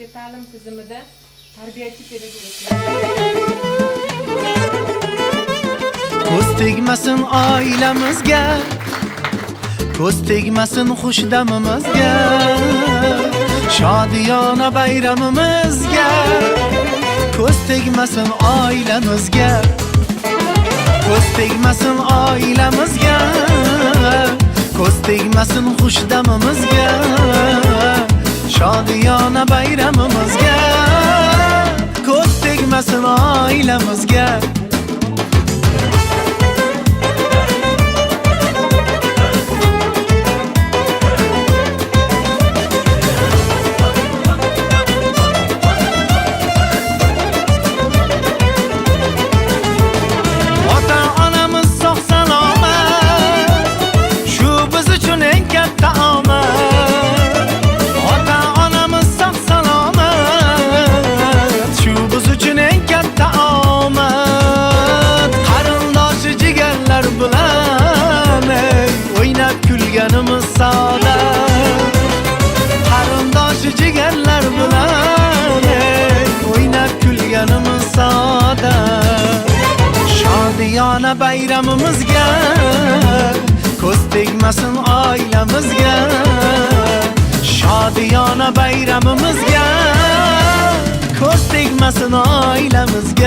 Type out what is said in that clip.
xususiy ta'lim tizimida tarbiyachi pedagoglar. Ko'z tegmasin oilamizga, ko'z tegmasin xushdamimizga, shodiyona bayramimizga. Ko'z tegmasin oilamizga, ko'z tegmasin oilamizga, ko'z tegmasin xushdamimizga, shodiyona bayramimizga. Ko'z tegmasin oilamizga. Kulganimiz soda, qarindoshi jigarlar bilan o'ynab kulganimiz soda. Shodiyona bayramimizga, ko'z tegmasin oilamizga, shodiyona bayramimizga, ko'z tegmasin oilamizga.